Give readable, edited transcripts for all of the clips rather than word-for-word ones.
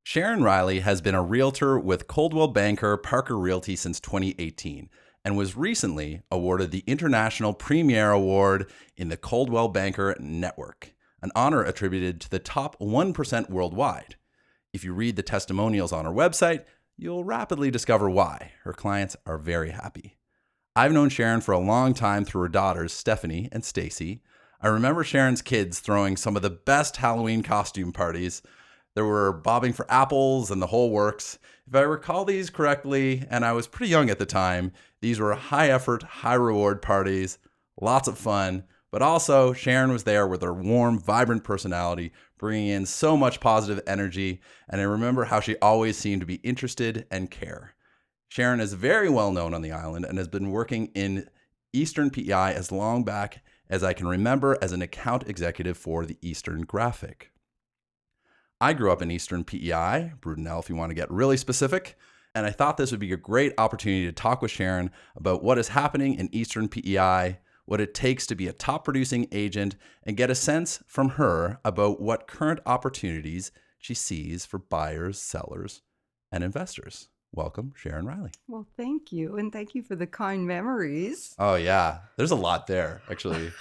Sharon Riley has been a realtor with Coldwell banker Parker Realty since 2018 and was recently awarded the International Premier Award in the Coldwell Banker Network, an honor attributed to the top 1% worldwide. If you read the testimonials on her website, you'll rapidly discover why. Her clients are very happy. I've known Sharon for a long time through her daughters, Stephanie and Stacey. I remember Sharon's kids throwing some of the best Halloween costume parties. There were bobbing for apples and the whole works. If I recall these correctly, and I was pretty young at the time, these were high effort, high reward parties, lots of fun, but also Sharon was there with her warm, vibrant personality, bringing in so much positive energy, and I remember how she always seemed to be interested and care. Sharon is very well known on the island and has been working in Eastern PEI as long back as I can remember as an account executive for the Eastern Graphic. I grew up in Eastern PEI, Brudenell if you want to get really specific, and I thought this would be a great opportunity to talk with Sharon about what is happening in Eastern PEI, what it takes to be a top producing agent, and get a sense from her about what current opportunities she sees for buyers, sellers, and investors. Welcome, Sharon Riley. Well, thank you. And thank you for the kind memories. Oh, yeah. There's a lot there, actually.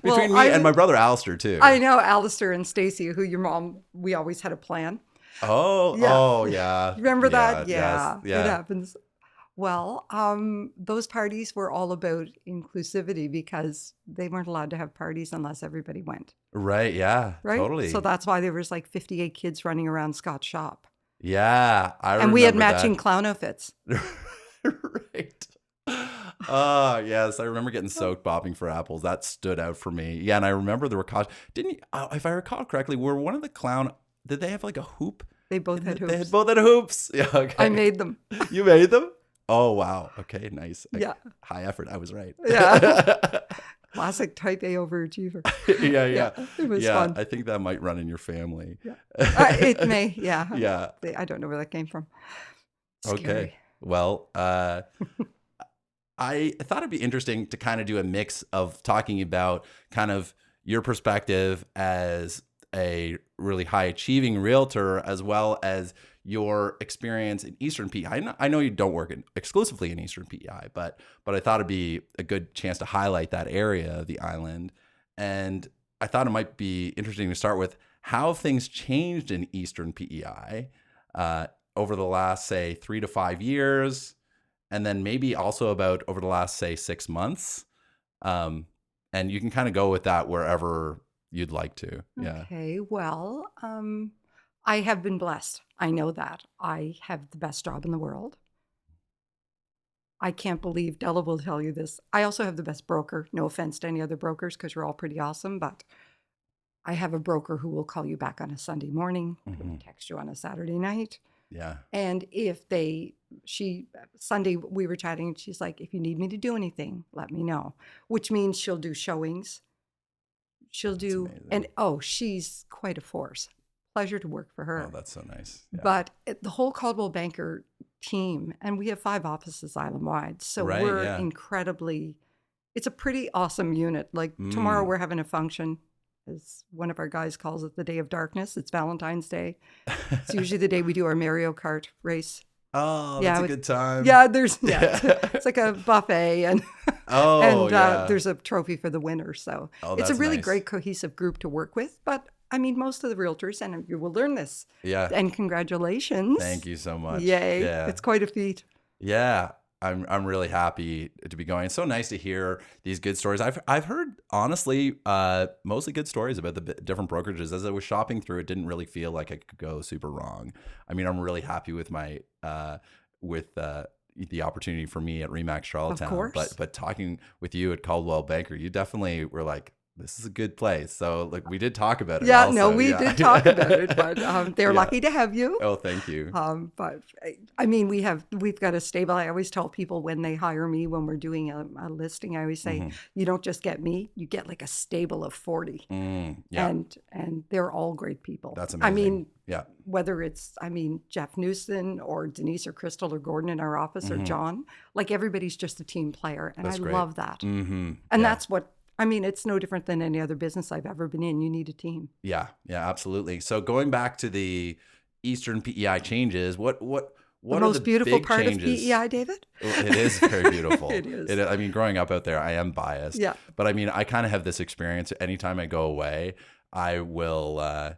Between me and my brother, Alistair, too. I know Alistair and Stacey, who your mom, we always had a plan. Yeah. Remember that? Yeah. It happens. Well, those parties were all about inclusivity because they weren't allowed to have parties unless everybody went. Right, yeah, right? Totally. So that's why there was like 58 kids running around Scott's shop. Yeah, I remember. And we had matching clown outfits. Right. Yes, I remember getting soaked bobbing for apples. That stood out for me. Yeah, and I remember there were didn't you, if I recall correctly, were one of the clown, did they have like a hoop? They both had hoops. They both had hoops. Yeah, okay. I made them. You made them? Oh, wow. Okay, nice. Yeah. High effort. I was right. Yeah. Classic type A overachiever. Yeah. It was fun. I think that might run in your family. Yeah. It may, yeah. Yeah. I don't know where that came from. Scary. Okay. Well, I thought it'd be interesting to kind of do a mix of talking about kind of your perspective as a really high achieving realtor, as well as your experience in Eastern PEI. I know you don't work exclusively in Eastern PEI, but I thought it'd be a good chance to highlight that area of the island. And I thought it might be interesting to start with how things changed in Eastern PEI over the last, say, 3 to 5 years, and then maybe also about over the last, say, 6 months. And you can kind of go with that wherever you'd like to. Yeah. Okay. Well, I have been blessed. I know that. I have the best job in the world. I can't believe Della will tell you this. I also have the best broker. No offense to any other brokers because you're all pretty awesome, but I have a broker who will call you back on a Sunday morning, who will text you on a Saturday night. Yeah. And Sunday we were chatting and she's like, if you need me to do anything, let me know, which means she'll do showings. She's quite a force. Pleasure to work for her. Oh, that's so nice. Yeah. But the whole Coldwell banker team, and we have 5 offices island-wide, so we're incredibly, it's a pretty awesome unit. Like tomorrow we're having a function, as one of our guys calls it, the day of darkness. It's Valentine's Day. It's usually the day we do our Mario Kart race. Oh, that's a good time. Yeah, it's like a buffet, and there's a trophy for the winner. So it's a really great cohesive group to work with. But I mean, most of the realtors, and you will learn this. Yeah. And congratulations. Thank you so much. Yay. Yeah. It's quite a feat. Yeah. I'm really happy to be going. It's so nice to hear these good stories. I've heard, honestly, mostly good stories about the different brokerages. As I was shopping through, it didn't really feel like I could go super wrong. I mean, I'm really happy with my the opportunity for me at Remax Charlottetown. Of course. But talking with you at Coldwell Banker, you definitely were like, this is a good place. So we did talk about it. Yeah, also. We did talk about it, but they're lucky to have you. Oh, thank you. But I mean, we've got a stable. I always tell people when they hire me, when we're doing a listing, I always say, you don't just get me, you get like a stable of 40. And they're all great people. That's amazing. I mean, whether it's, Jeff Newson or Denise or Crystal or Gordon in our office or John, like everybody's just a team player. And I love that. And that's what, it's no different than any other business I've ever been in. You need a team. Yeah, absolutely. So going back to the Eastern PEI changes, what The are the most beautiful big part of changes? PEI, David? Well, it is very beautiful. It is. I mean, growing up out there, I am biased, Yeah. but I mean, I kind of have this experience. Anytime I go away, I will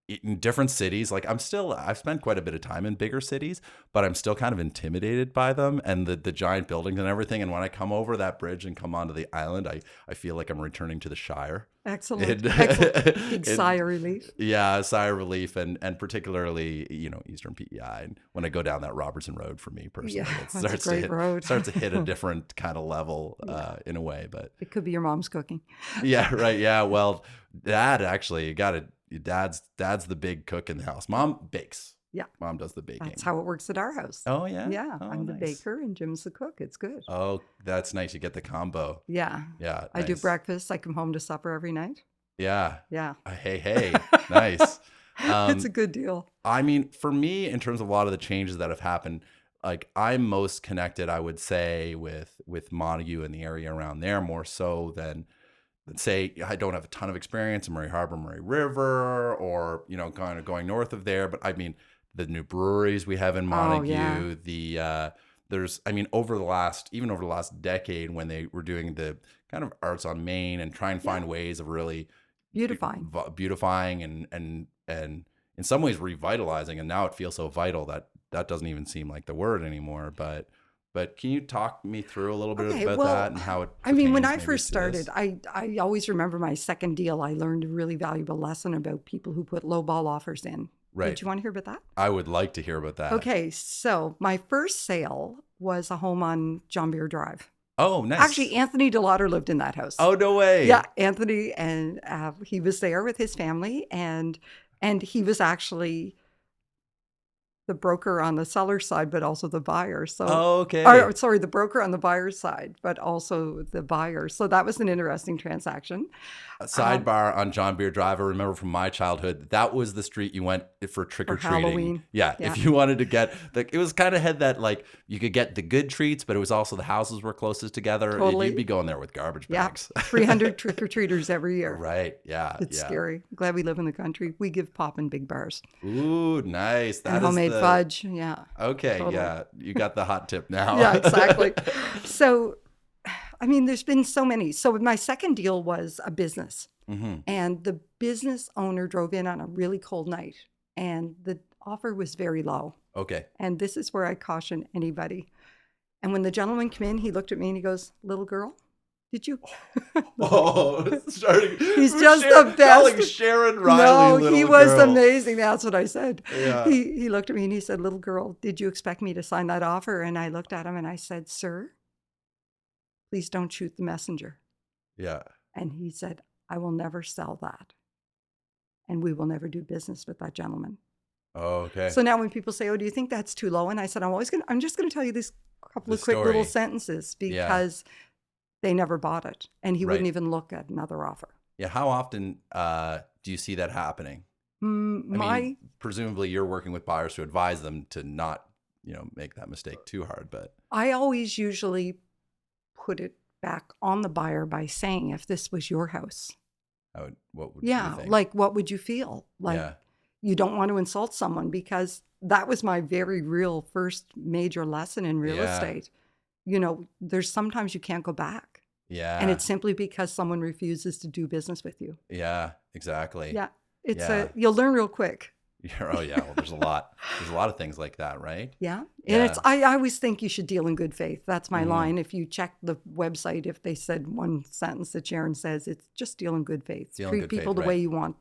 in different cities. Like I've spent quite a bit of time in bigger cities, but I'm still kind of intimidated by them and the giant buildings and everything. And when I come over that bridge and come onto the island, I feel like I'm returning to the Shire. Excellent. Excellent. Big sigh of relief. Yeah, a sigh of relief, and particularly, Eastern PEI. And when I go down that Robertson Road, for me personally, Yeah, it that's a great road. starts to hit a different kind of level in a way. But It could be your mom's cooking. yeah, right. Yeah, well, Dad actually Dad's the big cook in the house. Mom bakes. Yeah. Mom does the baking. That's how it works at our house. Oh yeah. Yeah, Oh, I'm the nice. baker and Jim's the cook. It's good. Oh, that's nice. You get the combo. Yeah. Yeah, I do nice. breakfast. I come home to supper every night. Yeah. Yeah. Hey, nice. It's a good deal. I mean, for me, in terms of a lot of the changes that have happened, like I'm most connected, I would say, with Montague and the area around there more so than say I don't have a ton of experience in Murray Harbor, Murray River, or kind of going north of there. But I mean, the new breweries we have in Montague, yeah. there's over the last decade when they were doing the kind of arts on Main and try and find ways of really beautifying and in some ways revitalizing, and now it feels so vital that doesn't even seem like the word anymore. But can you talk me through a little bit about that and how it when pertains I maybe first to started, this? I always remember my second deal. I learned a really valuable lesson about people who put lowball offers in. Right. Did you want to hear about that? I would like to hear about that. Okay, so my first sale was a home on John Beer Drive. Oh, nice. Actually, Anthony DeLauder lived in that house. Oh, no way. Yeah, Anthony, and he was there with his family, and he was actually the broker on the seller side, but also the buyer. So, okay. The broker on the buyer's side, but also the buyer. So that was an interesting transaction. A sidebar on John Beer Drive. I remember from my childhood, that was the street you went for trick or treating. Halloween. Yeah, if you wanted to get it was kind of had that like you could get the good treats, but it was also the houses were closest together. Totally. You'd be going there with garbage bags. 300 trick or treaters every year. Right. Yeah. It's scary. Glad we live in the country. We give pop in big bars. Ooh, nice. That and is homemade fudge. Yeah. Okay. Totally. Yeah. You got the hot tip now. Yeah, exactly. So, there's been so many. So my second deal was a business. Mm-hmm. And the business owner drove in on a really cold night, and the offer was very low. Okay. And this is where I caution anybody. And when the gentleman came in, he looked at me and he goes, "Little girl, did you?" Starting. He's just the best. Calling Sharon Riley. No, little he was girl. amazing. That's what I said. Yeah. He looked at me and he said, "Little girl, did you expect me to sign that offer?" And I looked at him and I said, "Sir, please don't shoot the messenger." Yeah. And he said, "I will never sell that. And we will never do business with that gentleman." Oh, okay. So now when people say, "Oh, do you think that's too low?" And I said, I'm just going to tell you this couple The of quick story. little sentences because they never bought it. And he wouldn't even look at another offer. Yeah. How often do you see that happening? I mean, presumably you're working with buyers to advise them to not, make that mistake too hard, but I always usually put it back on the buyer by saying, if this was your house, what would you think? like what would you feel? Like you don't want to insult someone, because that was my very real first major lesson in real estate. There's sometimes you can't go back. Yeah. And it's simply because someone refuses to do business with you. Yeah, exactly. Yeah. You'll learn real quick. Oh yeah. Well, there's a lot of things like that, right? Yeah. And I always think you should deal in good faith. That's my line. If you check the website, if they said one sentence that Sharon says, it's just deal in good faith. Treat people the way you want.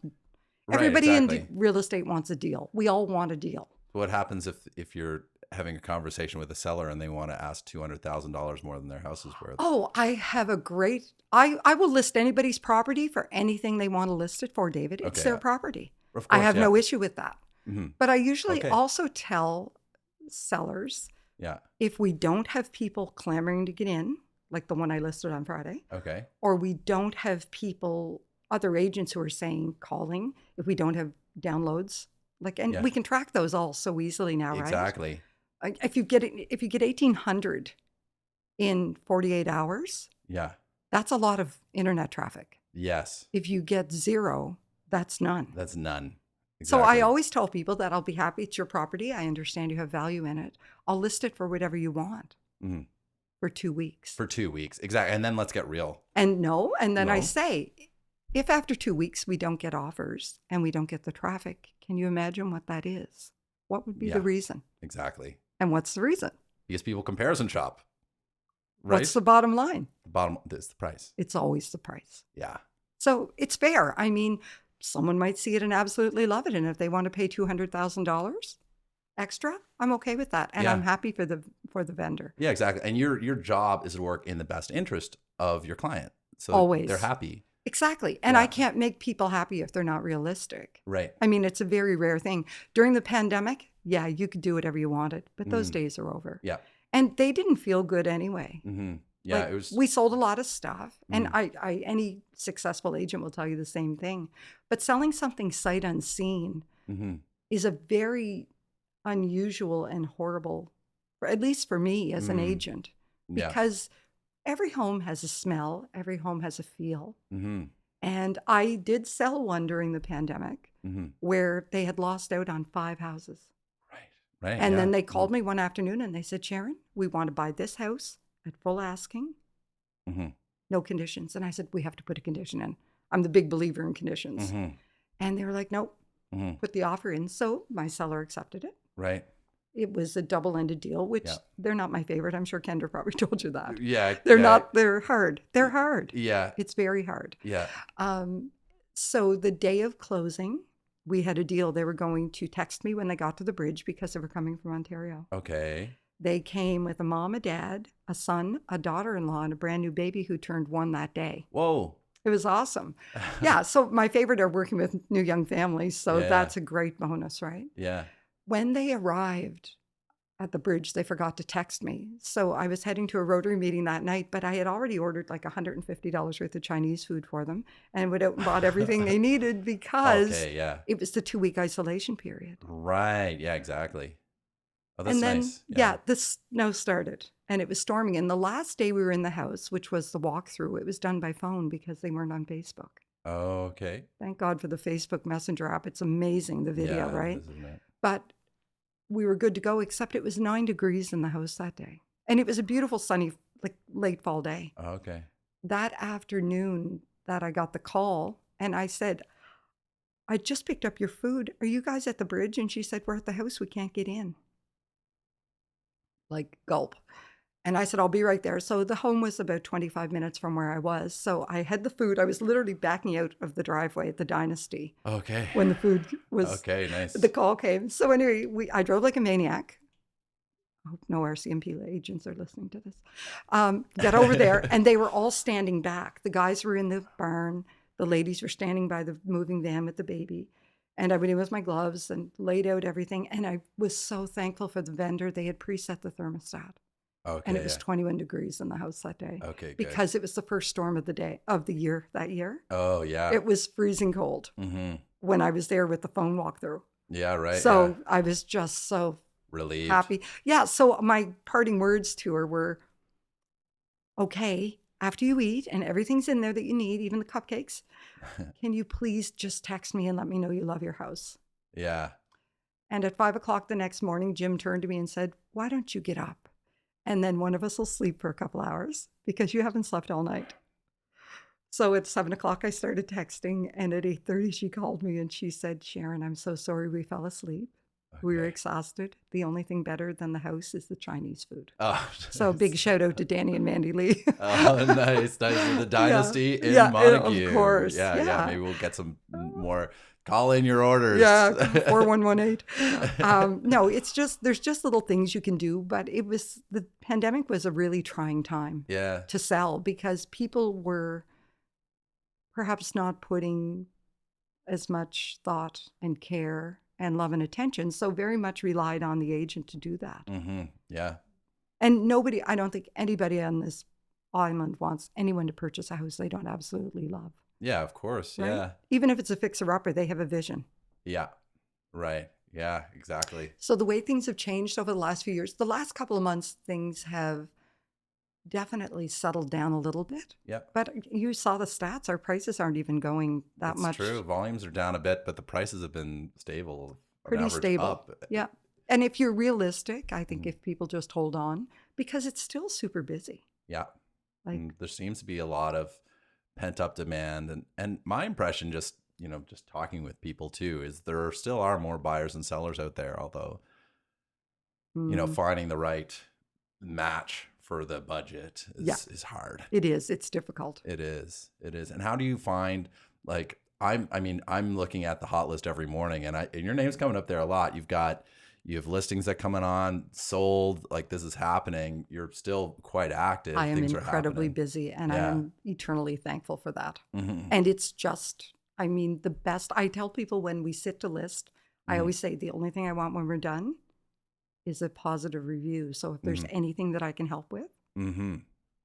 Everybody in real estate wants a deal. We all want a deal. What happens if you're having a conversation with a seller and they want to ask $200,000 more than their house is worth? Oh, I have a great, I will list anybody's property for anything they want to list it for, David. It's their property. Of course, I have no issue with that. Mm-hmm. But I usually also tell sellers, if we don't have people clamoring to get in, like the one I listed on Friday, or we don't have people, other agents who are saying calling, if we don't have downloads, we can track those all so easily now, right? Exactly. If you get 1,800 in 48 hours, that's a lot of internet traffic. Yes. If you get 0, that's none. That's none. So I Exactly. always tell people that I'll be happy. It's your property. I understand you have value in it. I'll list it for whatever you want Mhm. for 2 weeks. For 2 weeks. Exactly. And then let's get real. And then I No. say, if after 2 weeks we don't get offers and we don't get the traffic, can you imagine what that is? What would be the Yeah, reason? exactly. And what's the reason? Because people comparison shop, What's right? the bottom line? Bottom is the price. It's always the price. Yeah. So it's fair. I mean, someone might see it and absolutely love it. And if they want to pay $200,000 extra, I'm okay with that. And Yeah. I'm happy for the vendor. Yeah, exactly. And your job is to work in the best interest of your client. So Always. they're happy. Exactly. And Yeah. I can't make people happy if they're not realistic. Right. I mean, it's a very rare thing. During the pandemic, yeah, you could do whatever you wanted, but those days are over. Yeah. And they didn't feel good anyway. Mm-hmm. Yeah, Like, it was. we sold a lot of stuff, and I any successful agent will tell you the same thing. But selling something sight unseen Mm-hmm. is a very unusual and horrible, at least for me as an agent, Yeah. because every home has a smell, every home has a feel. Mm-hmm. And I did sell one during the pandemic Mm-hmm. where they had lost out on 5 houses. Right. Right. And yeah. then they called me one afternoon and they said, Sharon, we want to buy this house at full asking, Mm-hmm. no conditions. And I said, we have to put a condition in. I'm the big believer in conditions. Mm-hmm. And they were like, nope, Mm-hmm. put the offer in. So my seller accepted it. Right. It was a double-ended deal, which Yeah. they're not my favorite. I'm sure Kendra probably told you that. Yeah. They're yeah. not, they're hard. They're hard. Yeah. It's very hard. Yeah. So the day of closing, we had a deal. They were going to text me when they got to the bridge because they were coming from Ontario. Okay. They came with a mom, a dad, a son, a daughter-in-law, and a brand new baby who turned 1 that day. Whoa. It was awesome. Yeah. So my favorite are working with new young families. So Yeah. that's a great bonus, right? Yeah. When they arrived at the bridge, they forgot to text me. So I was heading to a Rotary meeting that night, but I had already ordered like $150 worth of Chinese food for them and went out and bought everything they needed because Okay. Yeah. it was the 2-week isolation period. Right. Yeah. Exactly. Oh, that's And then, nice. yeah, the snow started and it was storming. And the last day we were in the house, which was the walkthrough, it was done by phone because they weren't on Facebook. Okay. Thank God for the Facebook Messenger app. It's amazing, the video, Yeah, right? isn't it? But we were good to go, except it was 9 degrees in the house that day. And it was a beautiful, sunny, like late fall day. Okay. That afternoon that I got the call and I said, I just picked up your food. Are you guys at the bridge? And she said, we're at the house. We can't get in. Like gulp. And I said, I'll be right there. So the home was about 25 minutes from where I was. So I had the food. I was literally backing out of the driveway at the Dynasty Okay. when the food was, Okay. Nice. the call came. So anyway, I drove like a maniac. I hope no RCMP agents are listening to this. Got over there and they were all standing back. The guys were in the barn. The ladies were standing by the moving van with the baby. And I went in with my gloves and laid out everything. And I was so thankful for the vendor. They had preset the thermostat. Okay. And it was 21 degrees in the house that day. Okay. Good. Because it was the first storm of the year that year. Oh yeah. It was freezing cold Mm-hmm. when I was there with the phone walkthrough. Yeah. Right. So yeah. I was just so Relieved. happy. Yeah. So my parting words to her were, okay, after you eat and everything's in there that you need, even the cupcakes, can you please just text me and let me know you love your house? Yeah. And at 5 o'clock the next morning, Jim turned to me and said, why don't you get up? And then one of us will sleep for a couple hours because you haven't slept all night. So at 7 o'clock, I started texting. And at 8:30, she called me and she said, Sharon, I'm so sorry we fell asleep. We were Okay. exhausted. The only thing better than the house is the Chinese food. Oh. So big shout out to Danny and Mandy Lee. Oh, nice, nice. The Dynasty in Yeah, Montague. of course. Yeah, yeah. Yeah. Maybe we'll get some more. Call in your orders. Yeah, 4118. No, it's just, there's just little things you can do. But the pandemic was a really trying time Yeah. to sell because people were perhaps not putting as much thought and care and love and attention. So very much relied on the agent to do that. Mm-hmm. Yeah. And I don't think anybody on this island wants anyone to purchase a house they don't absolutely love. Yeah, of course. Right? Yeah. Even if it's a fixer-upper, they have a vision. Yeah. Right. Yeah, exactly. So the way things have changed over the last few years, the last couple of months, things have definitely settled down a little bit. Yep. But you saw the stats. Our prices aren't even going that It's much. true. Volumes are down a bit, but the prices have been stable, on Pretty average stable. up. Yeah. And if you're realistic, I think if people just hold on, because it's still super busy. Yeah. Like, And there seems to be a lot of pent up demand. And my impression, just, just talking with people too, is there still are more buyers and sellers out there, although, finding the right match for the budget is hard. It is. It's difficult. It is. It is. And how do you find, like, I'm looking at the hot list every morning, and your name's coming up there a lot. You have listings that coming on, sold, like this is happening. You're still quite active. I am Things are incredibly happening. busy, and I am eternally thankful for that. Mm-hmm. And it's just, the best. I tell people when we sit to list, I always say the only thing I want when we're done is a positive review. So if there's anything that I can help with,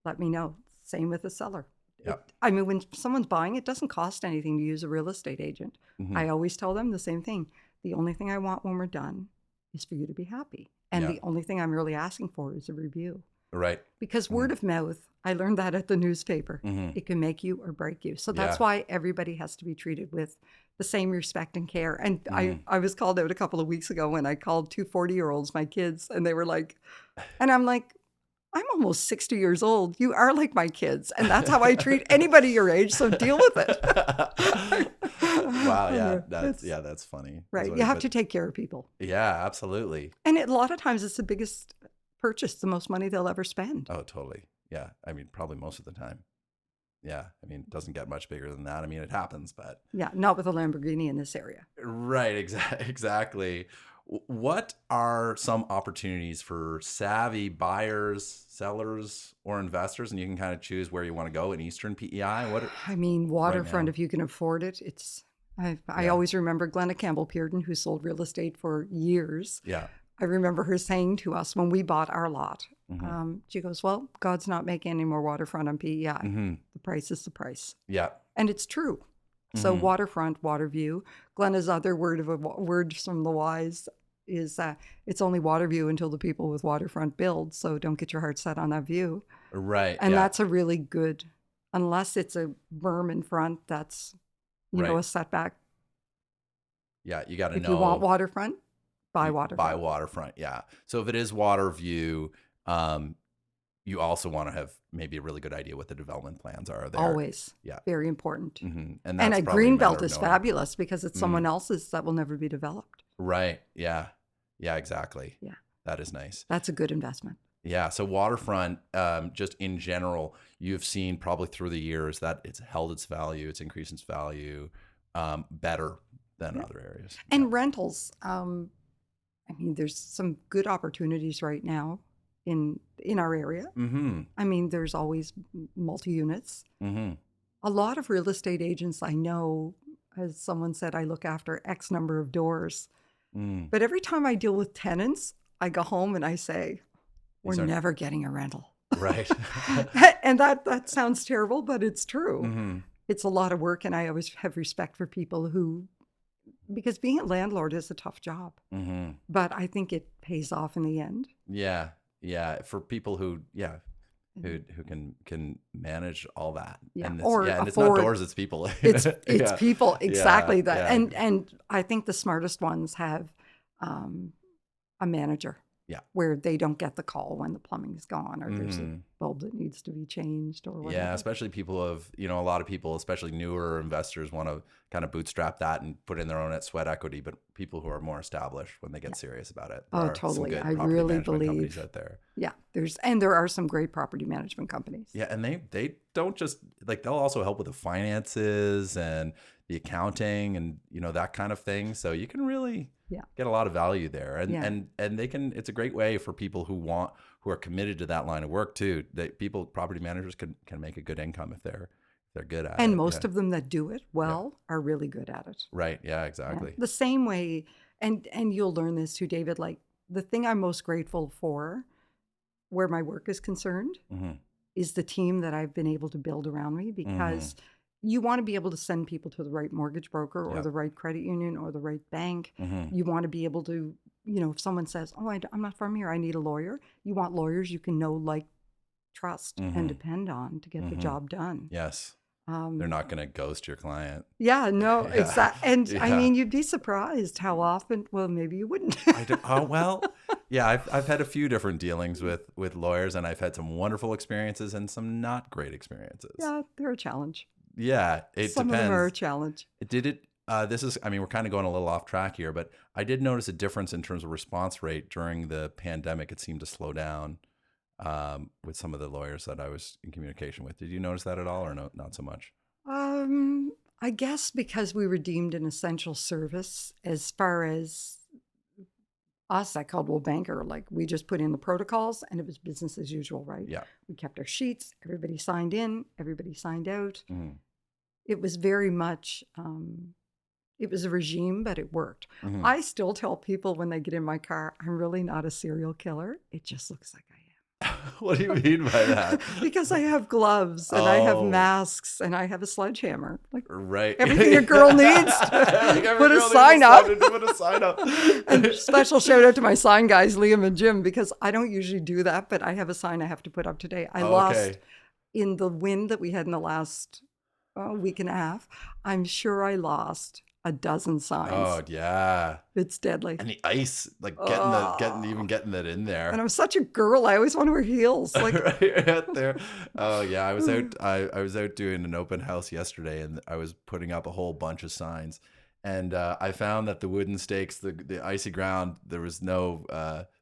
let me know. Same with the seller. Yep. When someone's buying, it doesn't cost anything to use a real estate agent. I always tell them the same thing. The only thing I want when we're done is for you to be happy. And the only thing I'm really asking for is a review. Right. Because word of mouth, I learned that at the newspaper. It can make you or break you. So that's why everybody has to be treated with the same respect and care. And I was called out a couple of weeks ago when I called 2 40-year-olds, my kids, and they were like, and I'm like, I'm almost 60 years old. You are like my kids. And that's how I treat anybody your age. So deal with it. Wow. Yeah. That's funny. Right. You have to take care of people. Yeah, absolutely. And a lot of times it's the biggest purchase, the most money they'll ever spend. Oh, totally. Yeah. Probably most of the time. Yeah. It doesn't get much bigger than that. It happens, but. Yeah. Not with a Lamborghini in this area. Right. Exactly. What are some opportunities for savvy buyers, sellers, or investors? And you can kind of choose where you want to go in Eastern PEI. Waterfront, right if you can afford it, it's. I always remember Glenna Campbell-Pearden, who sold real estate for years. Yeah. I remember her saying to us when we bought our lot, she goes, well, God's not making any more waterfront on PEI. The price is the price. Yeah. And it's true. So waterfront, water view. Glenna's other word from the wise is it's only water view until the people with waterfront build. So don't get your heart set on that view. Right. And that's a really good, unless it's a berm in front, that's, a setback. Yeah. You got to know. If you want waterfront, buy waterfront. Buy waterfront. Yeah. So if it is water view, you also want to have maybe a really good idea what the development plans are there. Always. Yeah. Very important. And a green belt is fabulous because it's someone else's that will never be developed. Right. Yeah. Yeah, exactly. Yeah. That is nice. That's a good investment. Yeah. So waterfront, just in general, you've seen probably through the years that it's held its value, it's increased its value better than other areas. And rentals. There's some good opportunities right now in our area. There's always multi-units. A lot of real estate agents I know, as someone said, I look after X number of doors. But every time I deal with tenants, I go home and I say, we're never getting a rental. Right. And that sounds terrible, but it's true. It's a lot of work, and I always have respect for people because being a landlord is a tough job. But I think it pays off in the end. Yeah. Yeah. For people who can manage all that. Yeah. And and it's not doors, it's people. It's people. Exactly that. Yeah. And I think the smartest ones have a manager. Yeah. Where they don't get the call when the plumbing's gone or there's a bulb that needs to be changed or whatever. Yeah, especially people a lot of people, especially newer investors, want to kind of bootstrap that and put in their own sweat equity. But people who are more established, when they get serious about it, there are totally. some good I property really management believe companies out there. Yeah, there are some great property management companies. Yeah, and they don't just they'll also help with the finances and the accounting and that kind of thing. So you can really get a lot of value there, and they can. It's a great way for people who are committed to that line of work too. Property managers can make a good income if they're good at it. And most of them that do it well are really good at it. Right. Yeah. Exactly. The same way, and you'll learn this too, David. Like the thing I'm most grateful for, where my work is concerned, is the team that I've been able to build around me because. You want to be able to send people to the right mortgage broker or the right credit union or the right bank. You want to be able to, if someone says, oh, I'm not from here, I need a lawyer. You want lawyers you can know, like, trust and depend on to get the job done. Yes. They're not going to ghost your client. Yeah, no, Yeah. exactly. And I Yeah. mean, you'd be surprised how often, well, maybe you wouldn't. Well, yeah, I've had a few different dealings with lawyers, and I've had some wonderful experiences and some not great experiences. Yeah, they're a challenge. Yeah, it Some depends. of them are a challenge. We're kind of going a little off track here, but I did notice a difference in terms of response rate during the pandemic. It seemed to slow down with some of the lawyers that I was in communication with. Did you notice that at all, or no, not so much? I guess because we were deemed an essential service as far as us at Coldwell Banker, like we just put in the protocols and it was business as usual, right? Yeah. We kept our sheets, everybody signed in, everybody signed out. Mm-hmm. It was very much, it was a regime, but it worked. Mm-hmm. I still tell people when they get in my car, I'm really not a serial killer. It just looks like I am. What do you mean by that? Because I have gloves and I have masks and I have a sledgehammer. Like right. everything a girl needs to put a sign up. Put a sign up. And special shout out to my sign guys, Liam and Jim, because I don't usually do that, but I have a sign I have to put up today. I lost in the wind that we had in the last week and a half. I'm sure I lost a dozen signs. Oh yeah, it's deadly. And the ice, like getting that in there. And I'm such a girl. I always want to wear heels, like right out there. Oh yeah, I was out. I was out doing an open house yesterday, and I was putting up a whole bunch of signs. And I found that the wooden stakes, the icy ground, there was no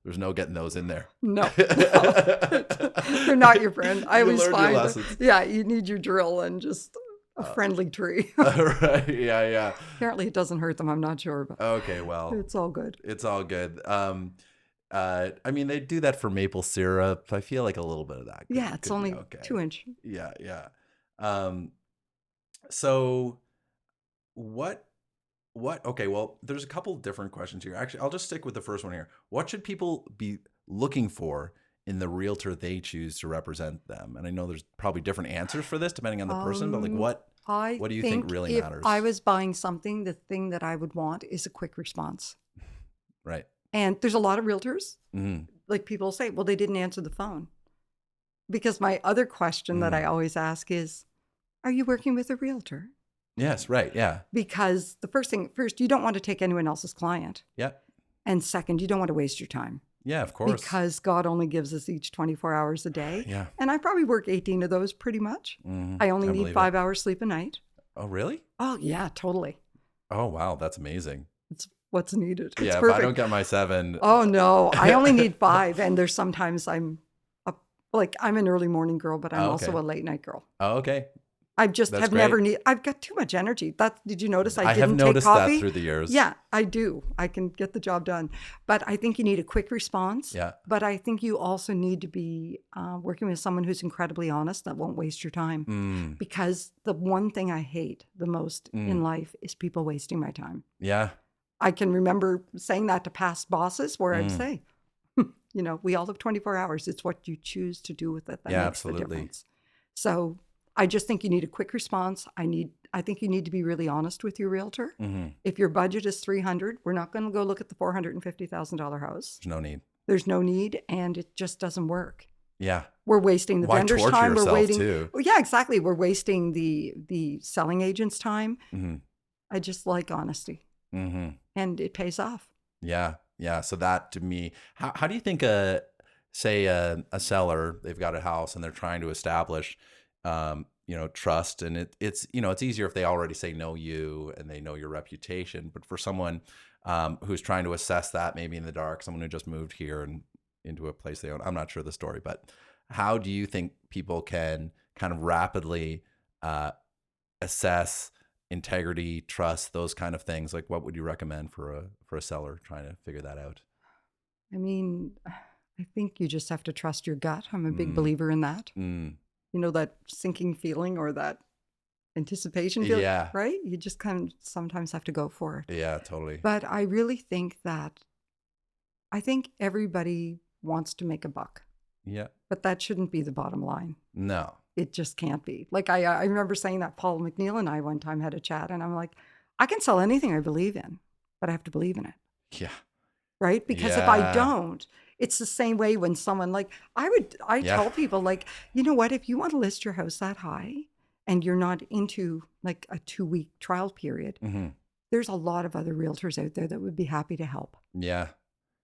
getting those in there. No. They're not your friend. I always find yeah, you need your drill and just a friendly tree. Right. Yeah. Apparently it doesn't hurt them. I'm not sure. But okay. Well, it's all good. It's all good. I mean, they do that for maple syrup. I feel like a little bit of that. Yeah. It's only 2 inch. Yeah. So what, okay. Well, there's a couple different questions here. Actually, I'll just stick with the first one here. What should people be looking for in the realtor they choose to represent them? And I know there's probably different answers for this depending on the person, but like what do you think really matters? If I was buying something, the thing that I would want is a quick response. Right. And there's a lot of realtors, like people say, well, they didn't answer the phone. Because my other question that I always ask is, are you working with a realtor? Yes, right, yeah. Because the first, you don't want to take anyone else's client. Yeah. And second, you don't want to waste your time. Yeah, of course. Because God only gives us each 24 hours a day. Yeah. And I probably work 18 of those pretty much. I only need 5 hours sleep a night. Oh, really? Oh, yeah, totally. Oh, wow. That's amazing. It's what's needed. It's yeah, perfect. If I don't get my 7. Oh, no. I only need 5. And there's sometimes I'm I'm an early morning girl, but I'm also a late night girl. Oh, okay. I just have never I've got too much energy. Did you notice I didn't take coffee? I have noticed that through the years. Yeah, I do. I can get the job done. But I think you need a quick response. Yeah. But I think you also need to be working with someone who's incredibly honest that won't waste your time. Because the one thing I hate the most in life is people wasting my time. Yeah. I can remember saying that to past bosses where I'd say, we all have 24 hours. It's what you choose to do with it that makes the difference. So I just think you need a quick response. I think you need to be really honest with your realtor. If your budget is $300,000, we're not going to go look at the $450,000 house. There's no need. There's no need, and it just doesn't work. Yeah. We're wasting the vendor's time. We're waiting. Too? Well, yeah, exactly. We're wasting the selling agent's time. I just like honesty, and it pays off. Yeah. Yeah. So that to me, how do you think say a seller, they've got a house and they're trying to establish trust, and it's easier if they already know you and they know your reputation. But for someone who's trying to assess that, maybe in the dark, someone who just moved here and into a place they own, I'm not sure the story, but how do you think people can kind of rapidly assess integrity, trust, those kind of things? Like, what would you recommend for a seller trying to figure that out? I mean, I think you just have to trust your gut. I'm a big believer in that. That sinking feeling or that anticipation feeling, right? You just kind of sometimes have to go for it. Yeah, totally. But I really think everybody wants to make a buck. Yeah. But that shouldn't be the bottom line. No. It just can't be. Like I remember saying that Paul McNeil and I one time had a chat, and I'm like, I can sell anything I believe in, but I have to believe in it. Yeah. Right? Because if I don't, It's the same way when someone like I Yeah. tell people like, you know what, if you want to list your house that high and you're not into like a 2-week trial period, Mm-hmm. there's a lot of other realtors out there that would be happy to help. Yeah.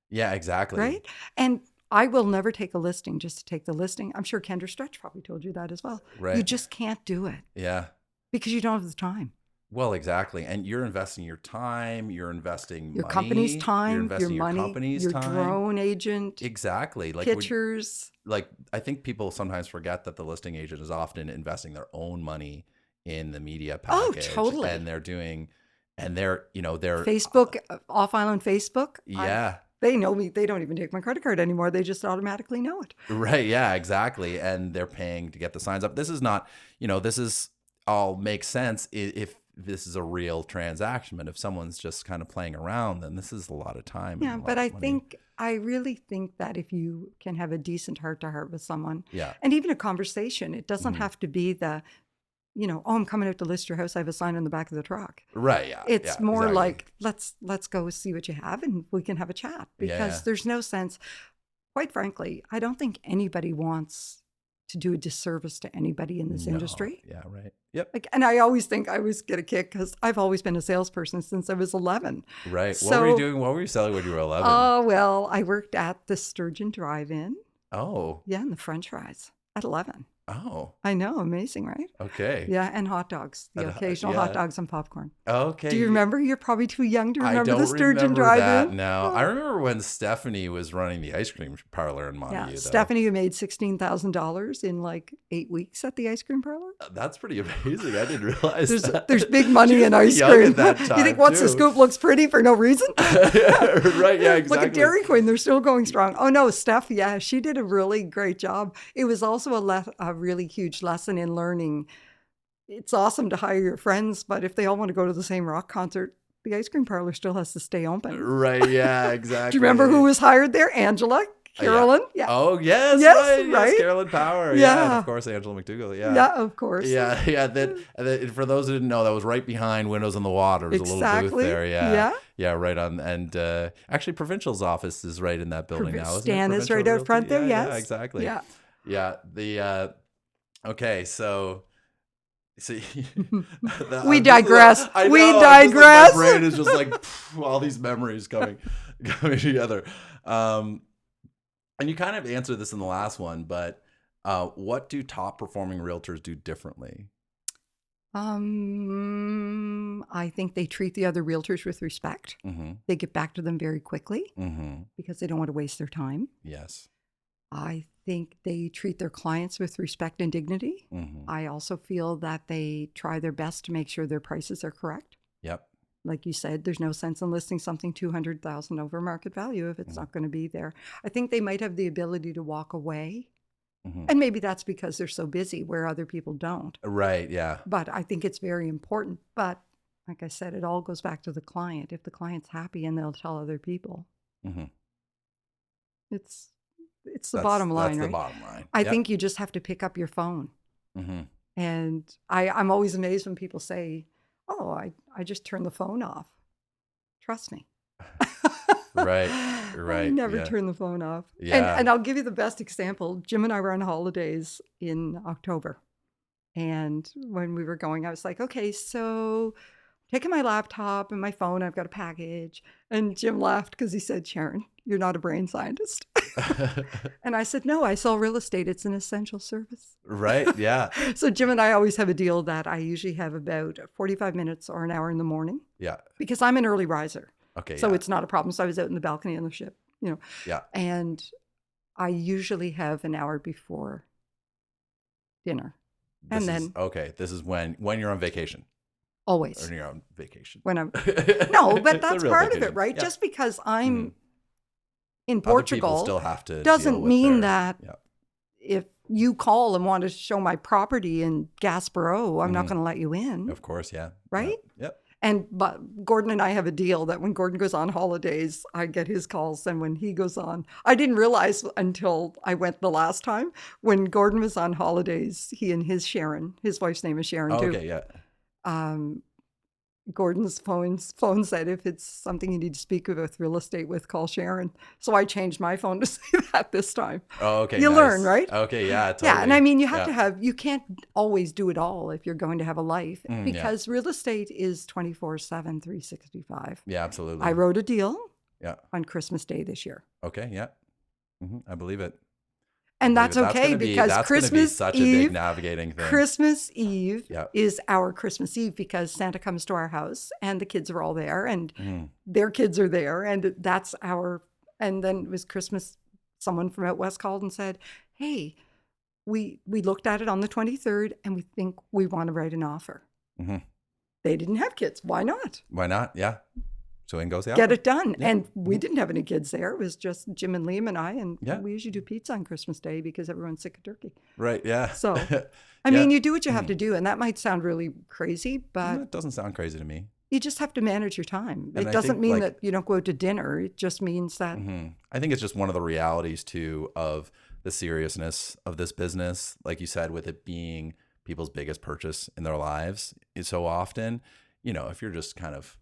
Yeah, exactly. Right. And I will never take a listing just to take the listing. I'm sure Kendra Stretch probably told you that as well. Right. You just can't do it Yeah. because you don't have the time. Well, exactly. And you're investing your time, you're investing Your money, company's you're time, your investing your money, company's your time. drone agent, Exactly. pictures. I think people sometimes forget that the listing agent is often investing their own money in the media package. Oh, totally. And they're Facebook, off island Facebook. Yeah. They know me. They don't even take my credit card anymore. They just automatically know it. Right. Yeah, exactly. And they're paying to get the signs up. This is not, this is all makes sense if this is a real transaction. But if someone's just kind of playing around, then this is a lot of time. Yeah, and a lot but of money. I really think that if you can have a decent heart to heart with someone, Yeah. and even a conversation, it doesn't Mhm. have to be the, oh, I'm coming out to list your house. I have a sign on the back of the truck. Right. Yeah. It's yeah, more exactly. like let's go see what you have and we can have a chat because Yeah. there's no sense. Quite frankly, I don't think anybody wants to do a disservice to anybody in this No. industry. Yeah. Right. Yep. Like, and I always think I always get a kick because I've always been a salesperson since I was 11. Right. So, What were you doing? What were you selling when you were 11? Oh, well, I worked at the Sturgeon Drive-In. Oh. Yeah, and the French fries at 11. Oh. I know, amazing, right? Okay. Yeah, and hot dogs, the occasional hot dogs and popcorn. Okay. Do you remember? You're probably too young to I remember don't the Sturgeon remember that. Drive-In. No, Oh. I remember when Stephanie was running the ice cream parlor in Montague. Yeah, though. Stephanie who made $16,000 in like 8 weeks at the ice cream parlor. That's pretty amazing. I didn't realize that. There's big money She in was ice pretty young cream. at that time, You think What's the too. Scoop looks pretty for no reason? Right, yeah, exactly. Look at Dairy Queen. They're still going strong. Oh, no, Steph, yeah, she did a really great job. It was also a really huge lesson in learning. It's awesome to hire your friends, but if they all want to go to the same rock concert, the ice cream parlor still has to stay open. Right, yeah, exactly. Do you remember who was hired there? Angela, Carolyn? Yeah. Oh, yes, Yes, right. right? Yes, Carolyn Power. Yeah. Yeah. And of course, Angela McDougall. Yeah. Yeah, of course. Yeah, yeah. That for those who didn't know, that was right behind Windows on the Water. There's a little booth Exactly. there. Yeah. Yeah. Yeah, right on. And actually, Provincial's office is right in that building now, isn't Stan it? is right Provincial out front Realty? there, Yeah, yes. Yeah, exactly. Yeah. Yeah. Okay, so. See, We digress. I know, We I'm just like, digress. my brain is just like all these memories coming together. And you kind of answered this in the last one, but what do top performing realtors do differently? I think they treat the other realtors with respect. Mm-hmm. They get back to them very quickly Mm-hmm. because they don't want to waste their time. Yes. I think they treat their clients with respect and dignity. Mm-hmm. I also feel that they try their best to make sure their prices are correct. Yep. Like you said, there's no sense in listing something $200,000 over market value if it's not going to be there. I think they might have the ability to walk away. Mm-hmm. And maybe that's because they're so busy where other people don't. Right. Yeah. But I think it's very important. But like I said, it all goes back to the client. If the client's happy and they'll tell other people, Mm-hmm. it's the bottom line, That's right? the bottom line. I Yep. think you just have to pick up your phone. Mm-hmm. And I'm always amazed when people say, oh, I just turned the phone off. Trust me. Right. I never Yeah. turn the phone off. Yeah. And I'll give you the best example. Jim and I were on holidays in October. And when we were going, I was like, okay, so taking my laptop and my phone, I've got a package. And Jim laughed because he said, Sharon, you're not a brain scientist. And I said, no, I sell real estate. It's an essential service. Right. Yeah. So Jim and I always have a deal that I usually have about 45 minutes or an hour in the morning Yeah. because I'm an early riser. Okay. So yeah. it's not a problem. So I was out in the balcony on the ship, Yeah. and I usually have an hour before dinner. And then This is when you're on vacation. always Or you're on vacation. when I'm, no, but It's a that's real part of vacation. it, right? Yeah. Just because I'm Mhm. in Other people Portugal still have to deal doesn't with mean their- that Yeah. if you call and want to show my property in Gaspereau, I'm not Mhm. going to let you in. Of course. Yeah. Right? Yep. But Gordon and I have a deal that when Gordon goes on holidays, I get his calls. And when he goes on, I didn't realize until I went the last time, when Gordon was on holidays, he and his Sharon, his wife's name is Sharon Oh, too. okay. Yeah. Gordon's phone said, if it's something you need to speak with real estate with, call Sharon. So I changed my phone to say that this time. Oh, okay. You nice. learn, right? Okay. Yeah, totally. Yeah. And I mean, you have Yeah. to have, you can't always do it all if you're going to have a life, Yeah. because real estate is 24/7, 365. Yeah, absolutely. I wrote a deal Yeah. on Christmas Day this year. Okay. Yeah. I believe it. And that's That's okay, gonna be because that's gonna be Christmas such a big Eve, navigating thing. Christmas Eve Yeah. is our Christmas Eve, because Santa comes to our house and the kids are all there and Mhm. their kids are there, and that's and then it was Christmas. Someone from out west called and said, hey, we looked at it on the 23rd and we think we want to write an offer. Mhm. They didn't have kids. Why not? Why not? Yeah. So in goes the Get offer. it done. Yeah. And we didn't have any kids there. It was just Jim and Liam and I, and Yeah. we usually do pizza on Christmas Day because everyone's sick of turkey. Right. Yeah. So, Yeah. I mean, you do what you have to do, and that might sound really crazy, but It doesn't sound crazy to me. you just have to manage your time. And It I doesn't think, mean like- that you don't go out to dinner. It just means that I think it's just one of the realities too of the seriousness of this business. Like you said, with it being people's biggest purchase in their lives, is so often, if you're just kind of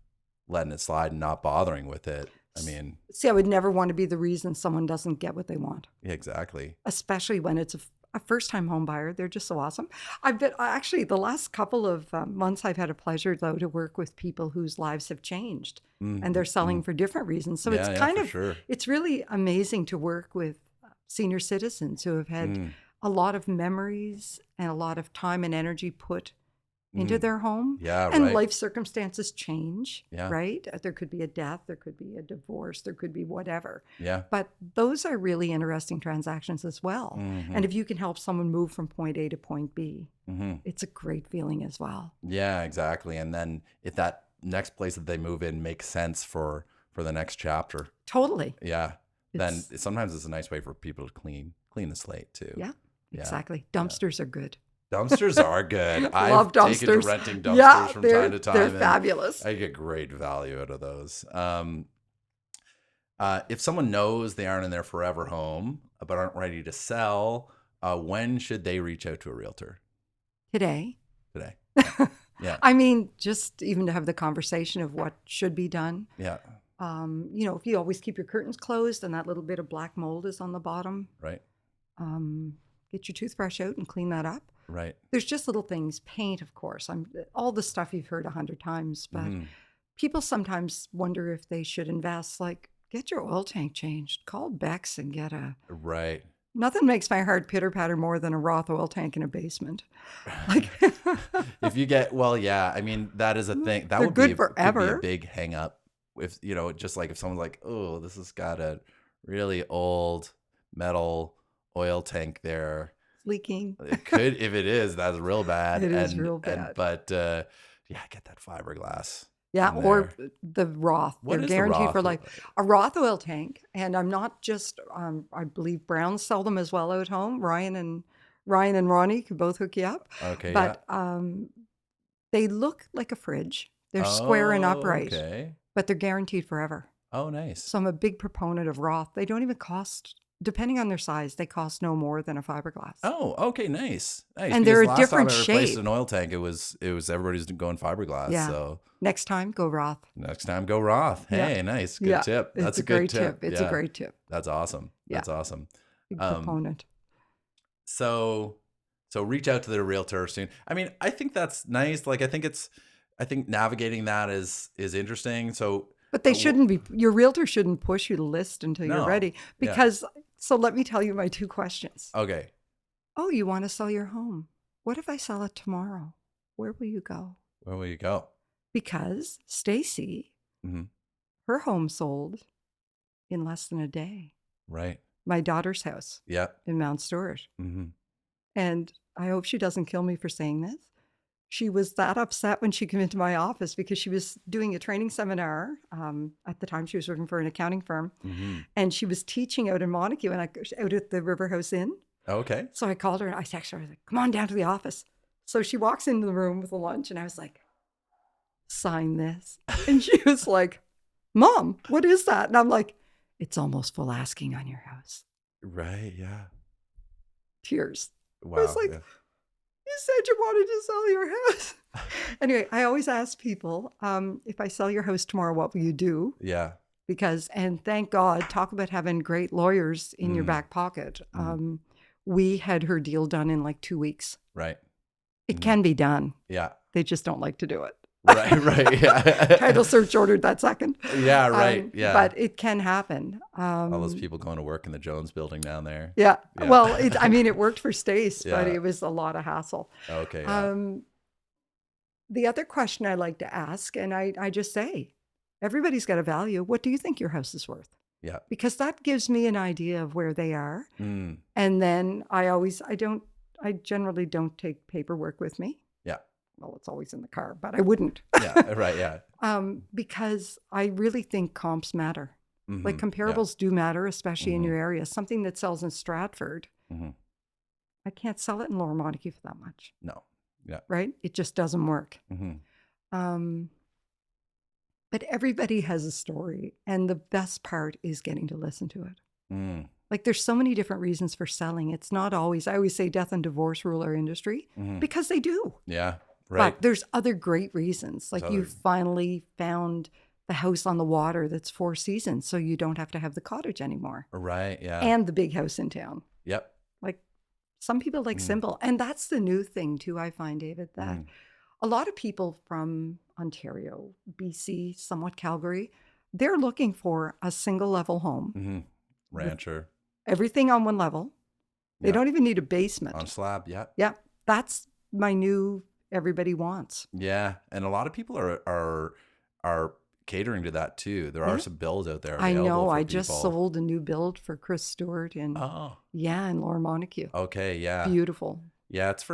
letting it slide and not bothering with it, I mean, see, I would never want to be the reason someone doesn't get what they want, yeah, exactly. especially when it's a first-time home buyer. They're just so awesome. I've been actually the last couple of months, I've had a pleasure though to work with people whose lives have changed, and they're selling for different reasons. So Yeah, it's yeah, kind for of sure. it's really amazing to work with senior citizens who have had a lot of memories and a lot of time and energy put into their home. Yeah, and right. life circumstances change, Yeah. right? There could be a death, there could be a divorce, there could be whatever. Yeah. But those are really interesting transactions as well. Mm-hmm. And if you can help someone move from point A to point B, Mm-hmm. it's a great feeling as well. Yeah, exactly. And then if that next place that they move in makes sense for the next chapter, Totally. yeah, then It's- sometimes it's a nice way for people to clean the slate too. Yeah, Yeah. exactly. Dumpsters are good. Dumpsters are good. Love I've taken to dumpsters. renting dumpsters Yeah, from they're- time to time. they're and fabulous. I get great value out of those. If someone knows they aren't in their forever home but aren't ready to sell, when should they reach out to a realtor? Today. Yeah. I mean, just even to have the conversation of what should be done. Yeah. If you always keep your curtains closed and that little bit of black mold is on the bottom, Right. get your toothbrush out and clean that up. Right. There's just little things, paint, of course. All the stuff you've heard 100 times, but people sometimes wonder if they should invest. Like, get your oil tank changed. Call Bex and get Right. Nothing makes my heart pitter patter more than a Roth oil tank in a basement. Like, If you get, well, yeah, I mean, that is a thing. That They're would good be, could be forever. a big hang up. If, just like if someone's like, oh, this has got a really old metal oil tank there. leaking. It could, if it is, that's real bad. It is real bad. But yeah, get that fiberglass. Yeah, in or there. the Roth. What They're is the guaranteed Roth? for life. A Roth oil tank, and I'm not just. I believe Browns sell them as well out home. Ryan and Ronnie could both hook you up. Okay. But they look like a fridge. They're square and upright, Okay. but they're guaranteed forever. Oh, nice. So I'm a big proponent of Roth. They don't even cost, depending on their size, they cost no more than a fiberglass. Oh, okay, nice. Nice. And they're Because a last time different I replaced shape. an oil tank, it was everybody's going fiberglass. Yeah. So Next time, go Roth. next time, go Roth. Yeah. Hey, nice. Good tip. That's It's a good great tip. It's a Yeah. great tip. That's awesome. Yeah. That's awesome. Big proponent. So reach out to the realtor soon. I mean, I think that's nice. Like, I think navigating that is interesting. So, But they shouldn't be, your realtor shouldn't push you to list until No. you're ready. Because, so let me tell you my two questions. okay. Oh, you want to sell your home? What if I sell it tomorrow? Where will you go? Where will you go? Because Stacey, Mhm. her home sold in less than a day. Right. My daughter's house Yeah. in Mount Stewart. Mm-hmm. And I hope she doesn't kill me for saying this. She was that upset when she came into my office because she was doing a training seminar. At the time, she was working for an accounting firm. Mm-hmm. And she was teaching out in Montague and out at the River House Inn. Okay. So I called her and I texted her. I was like, come on down to the office. So she walks into the room with the lunch and I was like, sign this. And she was like, Mom, what is that? And I'm like, it's almost full asking on your house. Right. Yeah. Tears. Wow. was like, yeah. You said you wanted to sell your house. Anyway, I always ask people, if I sell your house tomorrow, what will you do? Yeah. Because, and thank God, talk about having great lawyers in your back pocket. We had her deal done in like 2 weeks. Right. It can be done. Yeah. They just don't like to do it. Right. Yeah. Title search ordered that second. Yeah. Right. Yeah. But it can happen. All those people going to work in the Jones building down there. Yeah. Well, it worked for Stace, Yeah. but it was a lot of hassle. Okay. Yeah. The other question I like to ask, and I just say, everybody's got a value. What do you think your house is worth? Yeah. Because that gives me an idea of where they are. Mm. And then I generally don't take paperwork with me. Yeah. Well, it's always in the car, but I wouldn't. Yeah. Right. Yeah. Because I really think comps matter. Like comparables do matter, especially in your area. Something that sells in Stratford, I can't sell it in Lower Montague for that much. No. Yeah. Right? It just doesn't work. But everybody has a story. And the best part is getting to listen to it. Like there's so many different reasons for selling. It's not always, I always say death and divorce rule our industry because they do. Yeah. Right. But there's other great reasons. Like you finally found the house on the water that's 4 seasons, so you don't have to have the cottage anymore. Right. Yeah. And the big house in town. Yep. Like some people like simple. And that's the new thing too, I find, David, that a lot of people from Ontario, BC, somewhat Calgary, they're looking for a single level home. Rancher. Everything on one level. They don't even need a basement. On slab. Yeah. Yeah. That's my new everybody wants. Yeah. And a lot of people are catering to that too. There are some builds out there. I know. I people. just sold a new build for Chris Stewart in Lower Montague. Okay. Yeah. Beautiful. Yeah. It's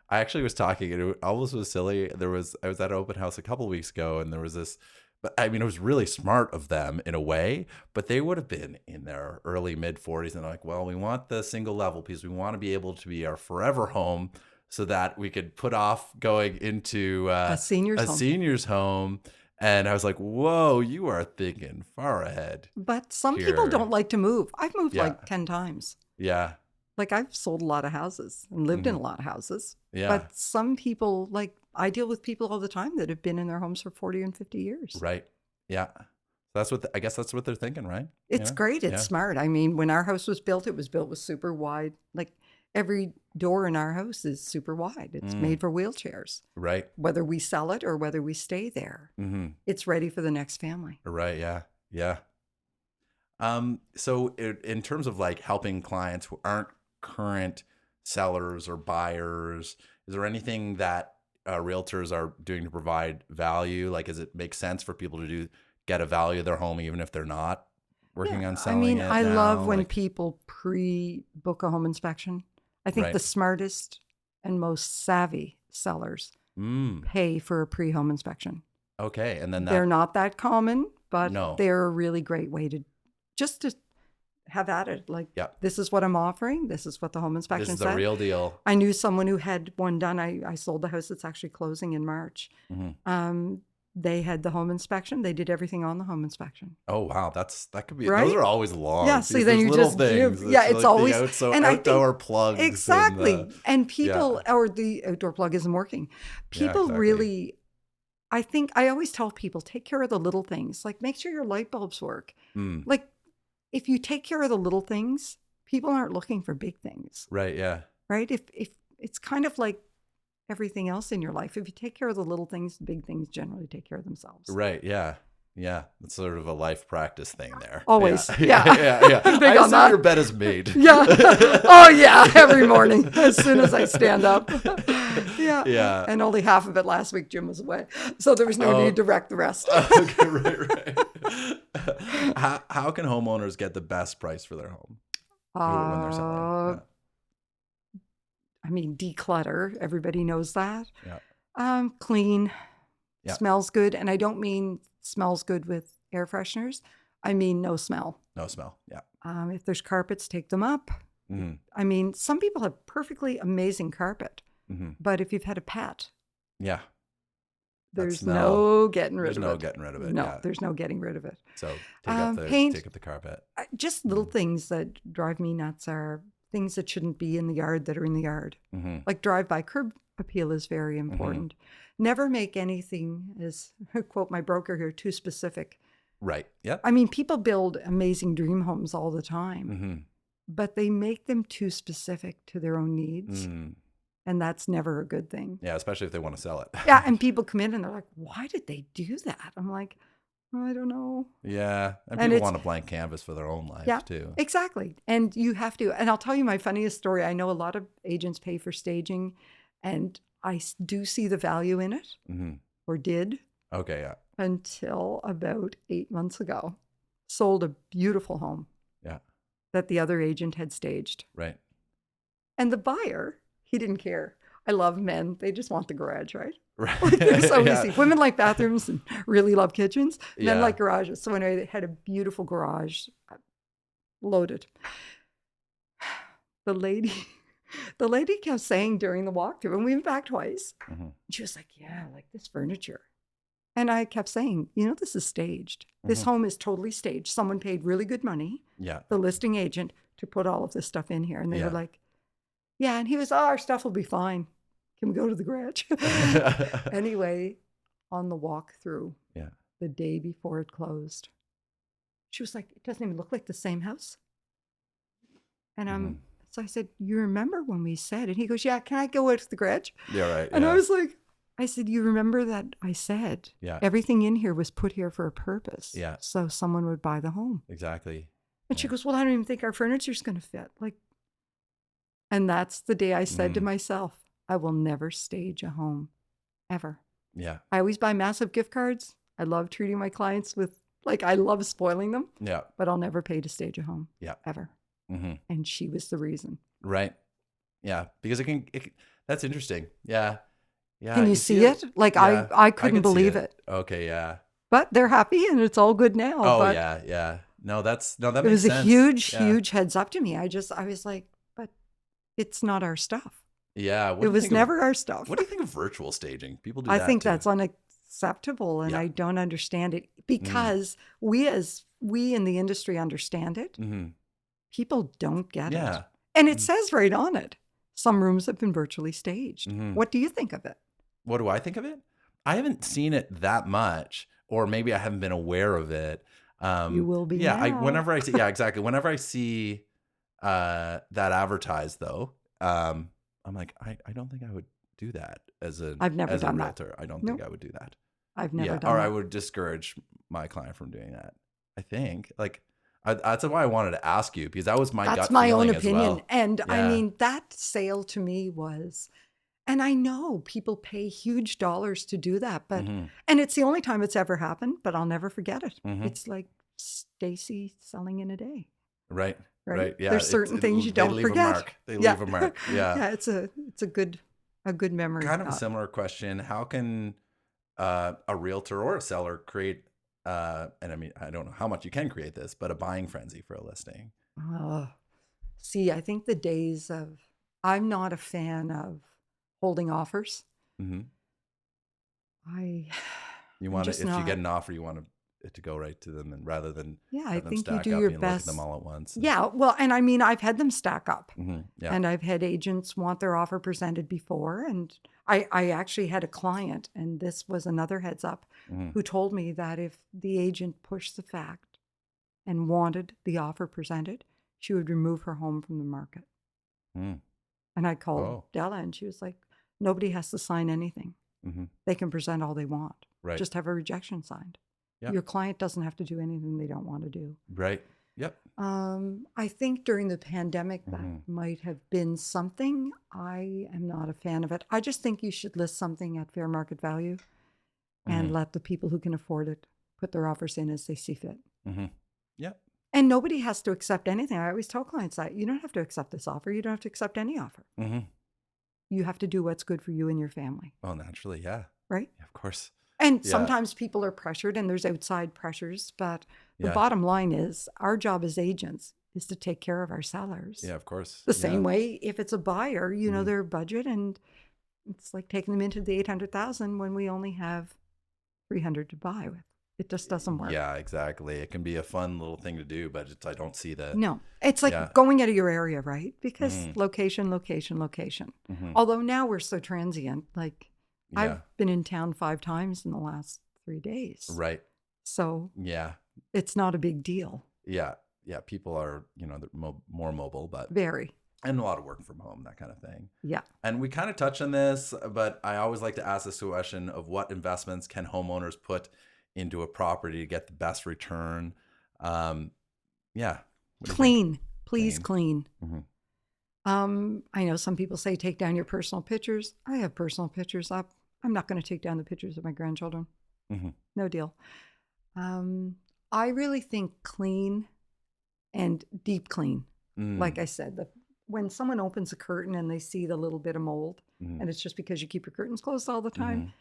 I actually was talking, and it almost was silly. I was at an open house a couple of weeks ago, and there was this, but I mean, it was really smart of them in a way, but they would have been in their early mid 40s and like, well, we want the single level piece. We want to be able to be our forever home so that we could put off going into a senior's home. And I was like, whoa, you are thinking far ahead. But some people don't like to move. I've moved like 10 times. Yeah. Like I've sold a lot of houses and lived in a lot of houses. Yeah. But some people, like I deal with people all the time that have been in their homes for 40 and 50 years. Right. Yeah. That's what I guess that's what they're thinking, right? It's great. It's smart. I mean, when our house was built with super wide. Like every door in our house is super wide. It's made for wheelchairs. Right. Whether we sell it or whether we stay there, it's ready for the next family. Right. Yeah. Yeah. So in terms of like helping clients who aren't current sellers or buyers, is there anything that realtors are doing to provide value? Like, does it make sense for people to get a value of their home even if they're not working on selling it? I love when people pre-book a home inspection. I think the smartest and most savvy sellers pay for a pre-home inspection. Okay, and then they're not that common, but they're a really great way to have at it. Like, this is what I'm offering. This is what the home inspection said. This is the real deal. I knew someone who had one done. I sold the house that's actually closing in March. They had the home inspection. They did everything on the home inspection. Oh, wow. That could be, those are always long. Yeah. So then you just, it's like always, and outdoor plugs. Exactly. And people, or the outdoor plug isn't working. People really, I think, I always tell people, take care of the little things. Like, make sure your light bulbs work. Like, if you take care of the little things, people aren't looking for big things. Right. Yeah. Right. If it's kind of like everything else in your life, if you take care of the little things, the big things generally take care of themselves. Right. Yeah. Yeah. It's sort of a life practice thing there. Always. Yeah. I assume your bed is made. Yeah. Oh yeah. Every morning as soon as I stand up. Yeah. Yeah. And only half of it last week, Jim was away. So there was no need to wreck the rest. Okay. Right. How can homeowners get the best price for their home when they're selling? I mean, declutter. Everybody knows that. Yeah. Clean. Yeah. Smells good. And I don't mean smells good with air fresheners. I mean, no smell. No smell. Yeah. If there's carpets, take them up. I mean, some people have perfectly amazing carpet, but if you've had a pet, there's no getting rid of it. There's no getting rid of it. No, there's no getting rid of it. So take up the carpet. Just little things that drive me nuts are things that shouldn't be in the yard that are in the yard. Mm-hmm. Like drive-by curb appeal is very important. Never make anything, as quote my broker here, too specific. Right. Yep. I mean, people build amazing dream homes all the time, Mm-hmm. but they make them too specific to their own needs. Mm. And that's never a good thing. Yeah, especially if they want to sell it. Yeah. And people come in and they're like, why did they do that? I'm like, I don't know. Yeah. And And people it's- want a blank canvas for their own life Yeah, too. exactly. And you have to. And I'll tell you my funniest story. I know a lot of agents pay for staging, and I do see the value in it, Mm-hmm. or did, Okay. Yeah. until about 8 months ago. Sold a beautiful home Yeah. that the other agent had staged. Right. And the buyer, he didn't care. I love men. They just want the garage, right? Right. Like, they're so Yeah. easy. Women like bathrooms and really love kitchens. Men Yeah. like garages. So anyway, they had a beautiful garage, loaded. The lady kept saying during the walkthrough, and we went back twice. Mm-hmm. She was like, yeah, I like this furniture. And I kept saying, this is staged. This Mhm. home is totally staged. Someone paid really good money, Yeah. the listing agent, to put all of this stuff in here. And they Yeah. were like, yeah. And he was, our stuff will be fine. Can we go to the garage? Anyway, on the walkthrough, Yeah. the day before it closed, she was like, it doesn't even look like the same house. And Mhm. so I said, you remember when we said? And he goes, yeah, can I go out to the garage? Yeah. Right. And yeah. I was like, I said, you remember that I said Yeah. everything in here was put here for a purpose. Yeah. So someone would buy the home. Exactly. And she Yeah. goes, well, I don't even think our furniture's going to fit. And that's the day I said to Mm. myself, I will never stage a home, ever. Yeah. I always buy massive gift cards. I love treating my clients with, I love spoiling them, Yeah. but I'll never pay to stage a home. Yeah. Ever. Mm-hmm. And she was the reason. Right. Yeah. Because that's interesting. Yeah. Yeah. Can you see it? Yeah, I couldn't could see believe it. Okay. Yeah. But they're happy and it's all good now. Oh but yeah. Yeah. No, that it makes was sense. a huge, Yeah. huge heads up to me. I was like, but it's not our stuff. Yeah. What do It you was think of- never our stuff. What do you think of virtual staging? People do I that think too. that's unacceptable, and Yeah. I don't understand it because we in the industry understand it. Mm-hmm. People don't get Yeah. it. And it says right on it, some rooms have been virtually staged. Mhm. What do you think of it? What do I think of it? I haven't seen it that much, or maybe I haven't been aware of it. You will be Yeah. now. Whenever I see, yeah, exactly. Whenever I see that advertised, though, I'm like, I don't think I would do that I've never as done a that. realtor. I don't Nope. think I would do that. I've never Yeah, done or that. I would discourage my client from doing that. I think that's why I wanted to ask you, because that was my That's gut my own feeling as opinion. well. And I Yeah. mean, that sale to me was, and I know people pay huge dollars to do that, but, Mhm. and it's the only time it's ever happened, but I'll never forget it. Mhm. It's like Stacey selling in a day. Right. Right. Right. Yeah. There's certain things you they don't leave forget. a mark. They Yeah. leave a mark. Yeah. Yeah. It's a good memory. Kind of a similar question. How can a realtor or a seller create, and I mean, I don't know how much you can create this, but a buying frenzy for a listing? See, I think the days of, I'm not a fan of holding offers. Mm-hmm. You want to, just if you not. get an offer, you want it to go right to them, and rather than Yeah, I have them think you stack do up your and look at best. them all at once. Yeah, well, and I mean, I've had them stack up. Mm-hmm. Yeah. And I've had agents want their offer presented before. And I actually had a client, and this was another heads up, Mhm. who told me that if the agent pushed the fact and wanted the offer presented, she would remove her home from the market. Mm. And I called Oh. Della, and she was like, nobody has to sign anything. Mm-hmm. They can present all they want. Right. Just have a rejection signed. Yeah. Your client doesn't have to do anything they don't want to do. Right. Yep. I think during the pandemic that Mhm. might have been something. I am not a fan of it. I just think you should list something at fair market value and Mhm. let the people who can afford it put their offers in as they see fit. Mm-hmm. Yep. And nobody has to accept anything. I always tell clients that you don't have to accept this offer. You don't have to accept any offer. Mm-hmm. You have to do what's good for you and your family, Well, naturally, yeah. right? Yeah, of course. And Yeah. sometimes people are pressured and there's outside pressures, but the Yeah. bottom line is our job as agents is to take care of our sellers. Yeah, of course. The Yeah. same way, if it's a buyer, you know Mhm. their budget, and it's like taking them into the 800,000 when we only have 300 to buy with. It just doesn't work. Yeah, exactly. It can be a fun little thing to do, but I don't see the. No, it's like Yeah. going out of your area, right? Because Mhm. location, location, location. Mhm. Although now we're so transient. Like Yeah. I've been in town 5 times in the last 3 days. Right. So Yeah. it's not a big deal. Yeah. Yeah. People are, they're more mobile, but Very. and a lot of work from home, that kind of thing. Yeah. And we kind of touched on this, but I always like to ask this question of what investments can homeowners put into a property to get the best return? Yeah. What do you think? Clean. Please clean. Mhm. I know some people say take down your personal pictures. I have personal pictures up. I'm not going to take down the pictures of my grandchildren. Mhm. No deal. I really think clean and deep clean. Like I said, when someone opens a curtain and they see the little bit of mold, Mhm. and it's just because you keep your curtains closed all the time, Mhm.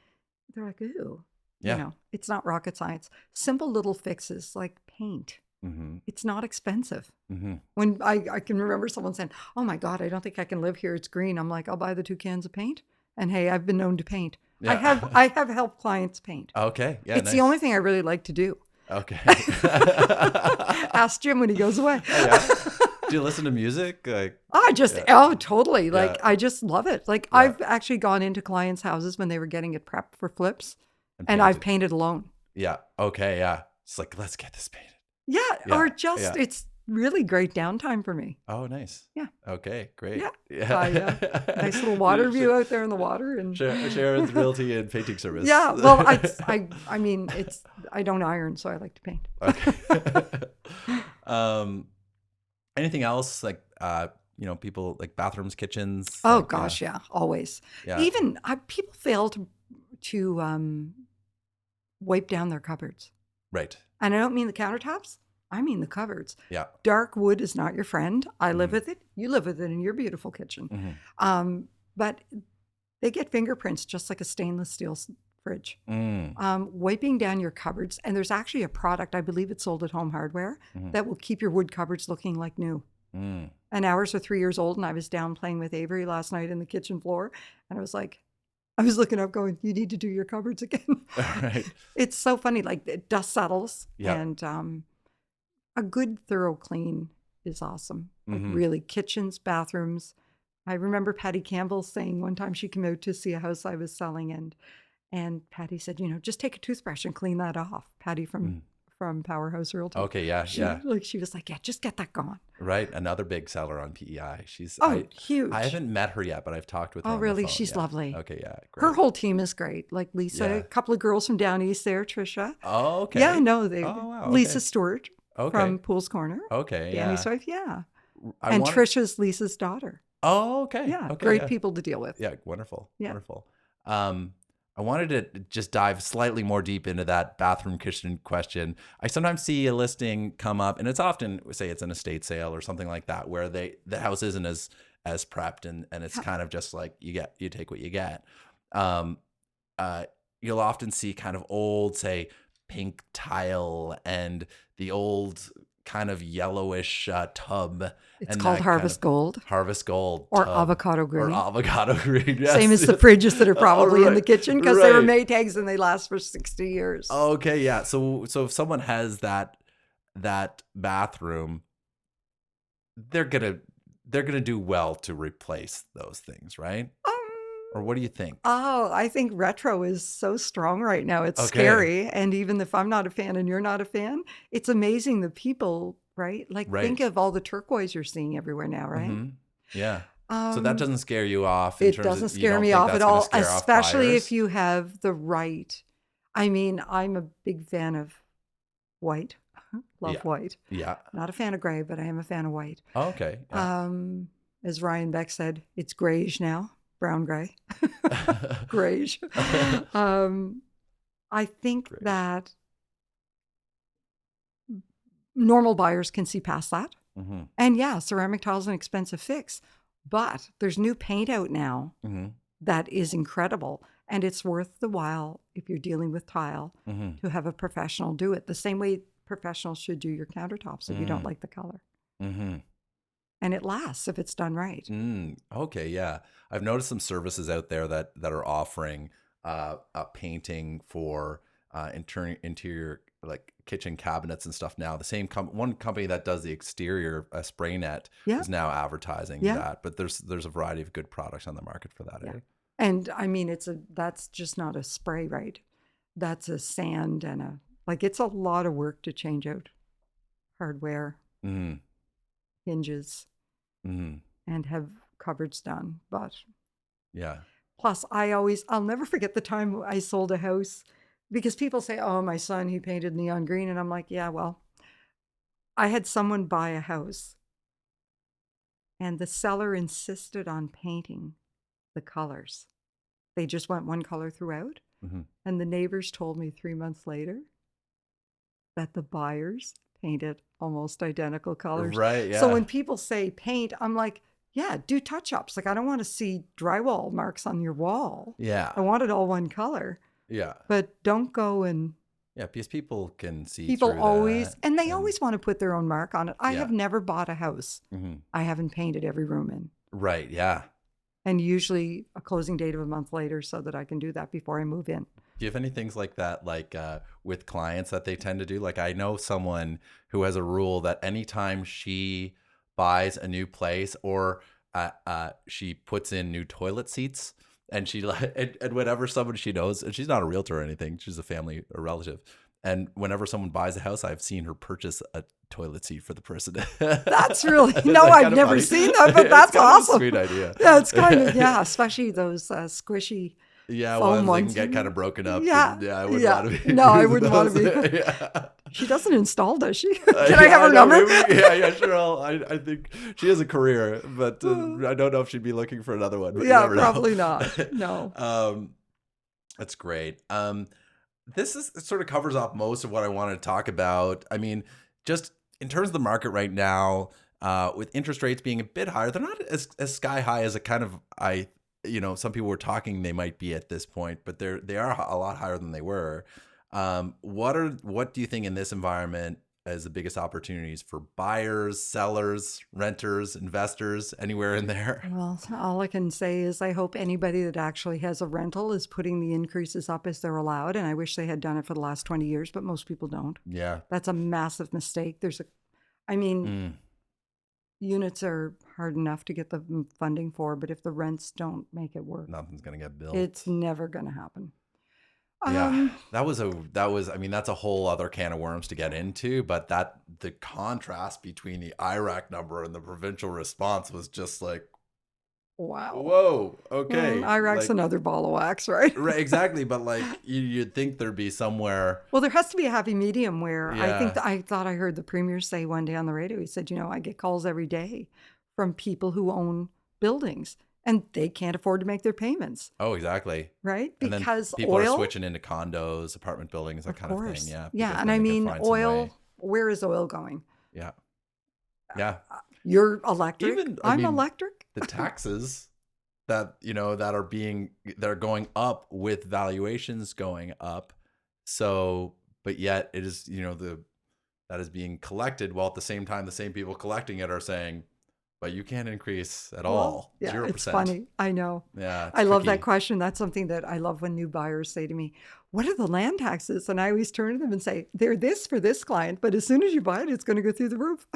they're like, ooh. Yeah. It's not rocket science. Simple little fixes like paint. Mhm. It's not expensive. Mhm. When I can remember someone saying, oh my God, I don't think I can live here. It's green. I'm like, I'll buy the 2 cans of paint. And hey, I've been known to paint. Yeah. I have helped clients paint. Okay. Yeah. It's the only thing I really like to do. Okay. Ask Jim when he goes away. Oh, yeah. Do you listen to music? Like, Totally. Like, Yeah. I just love it. Like, Yeah. I've actually gone into clients' houses when they were getting it prepped for flips, and I've painted alone. Yeah. Okay. Yeah. It's like, let's get this painted. Yeah. Yeah, Or just, yeah. it's really great downtime for me. Oh, nice. Yeah. Okay. Great. Yeah. Yeah. Nice little water view out there in the water. And Sharon's Realty and painting service. yeah. Well, I mean, I don't iron, so I like to paint. Okay. Anything else like, people like bathrooms, kitchens? Oh like, gosh, yeah, always. Yeah. Even people fail to wipe down their cupboards. Right. And I don't mean the countertops. I mean the cupboards. Yeah. Dark wood is not your friend. I live with it. You live with it in your beautiful kitchen. Mhm. But they get fingerprints just like a stainless steel fridge. Mm. Wiping down your cupboards. And there's actually a product, I believe it's sold at Home Hardware, that will keep your wood cupboards looking like new. Mm. And ours are 3 years old. And I was down playing with Avery last night in the kitchen floor. And I was looking up going, you need to do your cupboards again. Right. It's so funny. Like the dust settles. Yeah. And a good thorough clean is awesome. Like Mhm. really kitchens, bathrooms. I remember Patty Campbell saying one time she came out to see a house I was selling and Patty said, just take a toothbrush and clean that off. Patty from Powerhouse Realty. Okay. Yeah. Yeah. She was like, yeah, just get that gone. Right. Another big seller on PEI. Huge. I haven't met her yet, but I've talked with her. Oh, on the really? phone. She's Yeah. lovely. Okay. Yeah. Great. Her whole team is great. Like Lisa, Yeah. a couple of girls from down east there, Trisha. Oh, okay. Yeah, no, Oh, wow. Lisa Okay. Stewart Okay. from Pools Corner. Okay. Danny's Yeah. wife, yeah. I And wanted- Trisha's Lisa's daughter. Oh, okay. Yeah, Okay. great Yeah. people to deal with. Yeah. Wonderful. Yeah. Wonderful. I wanted to just dive slightly more deep into that bathroom kitchen question. I sometimes see a listing come up, and it's often, say it's an estate sale or something like that, where the house isn't as prepped, and it's kind of just like you take what you get. You'll often see kind of old, say, pink tile and the old kind of yellowish tub. It's and called that Harvest Gold Harvest Gold or tub. avocado green. Or avocado green. Yes. Same as the fridges that are probably in the Right, kitchen because they were right. Maytags and they last for 60 years. Okay, yeah. So if someone has that bathroom, they're gonna do well to replace those things, right? Or what do you think? I think retro is so strong right now. It's Okay. scary. And even if I'm not a fan and you're not a fan, it's amazing the people, right? Like Right. think of all the turquoise you're seeing everywhere now, right? Mhm. Yeah. So that Um, doesn't scare you off. In It terms doesn't of, you scare don't me think off that's at gonna all, scare off especially buyers? if you have the right. I mean, I'm a big fan of white. Love Yeah. white. Yeah. Not a fan of gray, but I am a fan of white. Oh, okay. Yeah. As Ryan Beck said, it's grayish now, brown gray, grayish. I think Great. that normal buyers can see past that. Mhm. And yeah, ceramic tile is an expensive fix, but there's new paint out now Mhm. that is incredible. And it's worth the while if you're dealing with tile Mhm. to have a professional do it the same way professionals should do your countertops if you don't like the color. Mhm. And it lasts if it's done right. Okay, yeah. I've noticed some services out there that are offering a painting for interior like kitchen cabinets and stuff now. The same one company that does the exterior spray net Yeah. is now advertising Yeah. that. But there's a variety of good products on the market for that. Yeah. Eh? And I mean, that's just not a spray, right? That's a sand and it's a lot of work to change out hardware, Mm-hmm. hinges, Mm-hmm. and have cupboards done. But Yeah. plus, I'll never forget the time I sold a house because people say, oh, my son, he painted neon green. And I'm like, yeah, well, I had someone buy a house and the seller insisted on painting the colors. They just went one color throughout. Mm-hmm. And the neighbors told me 3 months later that the buyers painted almost identical colors. Right. Yeah. So when people say paint, I'm like, yeah, do touch-ups. Like, I don't want to see drywall marks on your wall. Yeah. I want it all one color. Yeah. But don't go and... Yeah, because people can see People through always... that, And they always want to put their own mark on it. I Yeah. have never bought a house Mm-hmm. I haven't painted every room in. Right. Yeah. And usually a closing date of a month later so that I can do that before I move in. Do you have any things like that, like with clients that they tend to do? Like I know someone who has a rule that anytime she buys a new place or she puts in new toilet seats and and whenever someone she knows, and she's not a realtor or anything, she's a family or relative. And whenever someone buys a house, I've seen her purchase a toilet seat for the person. That's really, no, I've never seen that, but that's It's kind of a awesome. sweet idea. Yeah, it's kind of, especially those squishy. Yeah, foam ones that can get kind of broken up. Yeah, and, I wouldn't yeah. want to be. No, I using wouldn't want to those. be. Yeah. She doesn't install, does she? Can I Yeah, have her know, number? maybe, yeah, sure. I think she has a career, but I don't know if she'd be looking for another one. But Yeah, you never know. probably not. No. That's great. This sort of covers off most of what I wanted to talk about. I mean, just in terms of the market right now, with interest rates being a bit higher, they're not as sky high as a kind of some people were talking they might be at this point, but they are a lot higher than they were. What do you think in this environment as the biggest opportunities for buyers, sellers, renters, investors, anywhere in there? Well, all I can say is I hope anybody that actually has a rental is putting the increases up as they're allowed. And I wish they had done it for the last 20 years, but most people don't. Yeah. That's a massive mistake. Units are hard enough to get the funding for, but if the rents don't make it work, Nothing's going to get built. it's never going to happen. Yeah, that's a whole other can of worms to get into, but the contrast between the IRAC number and the provincial response was just like, wow. Whoa, okay. IRAC's another ball of wax, right? Right, exactly, but like you'd think there'd be somewhere. Well, there has to be a happy medium where Yeah. I thought I heard the premier say one day on the radio, he said, I get calls every day from people who own buildings and they can't afford to make their payments. Oh, exactly. Right? And Because then people oil, are switching into condos, apartment buildings, that of kind of course. thing. Yeah. Yeah. because And then I they can mean, find some oil, way. where is oil going? Yeah. Yeah. You're electric. I'm mean, electric. the taxes that are going up with valuations going up. So, but yet it is, that is being collected while at the same time, the same people collecting it are saying, but you can't increase at all. Yeah, 0%. it's funny. I know. Yeah. I love that tricky. question. That's something that I love when new buyers say to me, what are the land taxes? And I always turn to them and say, they're this for this client, but as soon as you buy it, it's going to go through the roof.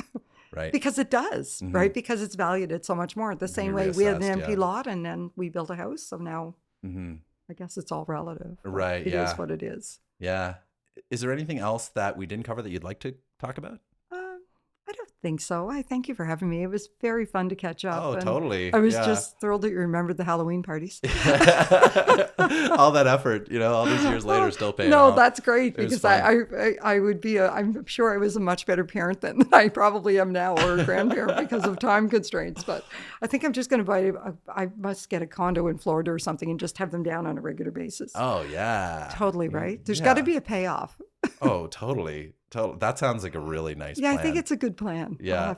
Right. Because it does, Mhm. right? Because it's valued at so much more. The same way we had an reassessed, empty yeah. lot and then we built a house. So now Mm-hmm. I guess it's all relative. but Right, It yeah. is what it is. Yeah. Is there anything else that we didn't cover that you'd like to talk about? I don't think so. I thank you for having me. It was very fun to catch up. Oh, and totally. I was Yeah. just thrilled that you remembered the Halloween parties. All that effort, all these years later, still paying No, off. that's great It was because fun. I would be I'm sure I was a much better parent than I probably am now or a grandparent because of time constraints. But I think I'm just going to I must get a condo in Florida or something and just have them down on a regular basis. Oh, yeah. Totally right. There's Yeah. got to be a payoff. Oh, totally. That sounds like a really nice Yeah, plan. I think it's a good plan. Yeah.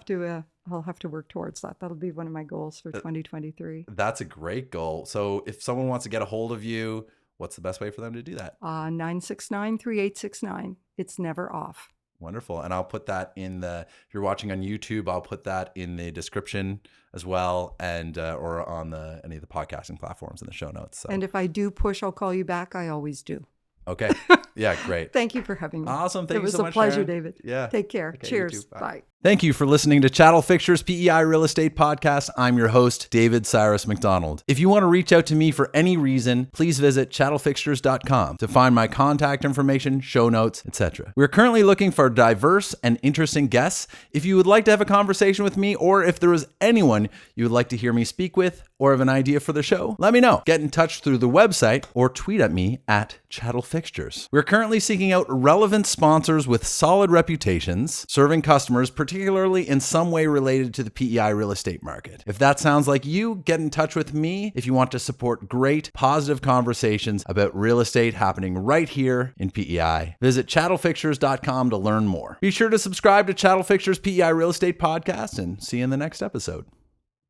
I'll have to work towards that. That'll be one of my goals for 2023. That's a great goal. So if someone wants to get a hold of you, what's the best way for them to do that? 969-3869. It's never off. Wonderful. And I'll put that if you're watching on YouTube, I'll put that in the description as well, and or on any of the podcasting platforms in the show notes. So. And if I do push, I'll call you back. I always do. Okay. Yeah, great. Thank you for having me. Awesome. Thank you so much, It was a pleasure, Sharon. David. Yeah. Take care. Okay, you Cheers. too. Bye. Bye. Thank you for listening to Chattel Fixtures PEI Real Estate Podcast. I'm your host, David Cyrus MacDonald. If you want to reach out to me for any reason, please visit chattelfixtures.com to find my contact information, show notes, etc. We're currently looking for diverse and interesting guests. If you would like to have a conversation with me, or if there is anyone you would like to hear me speak with, or have an idea for the show, let me know. Get in touch through the website or tweet at me at Chattel Fixtures. We're currently seeking out relevant sponsors with solid reputations, serving customers, particularly in some way related to the PEI real estate market. If that sounds like you, get in touch with me if you want to support great, positive conversations about real estate happening right here in PEI. Visit chattelfixtures.com to learn more. Be sure to subscribe to Chattel Fixtures PEI Real Estate Podcast, and see you in the next episode.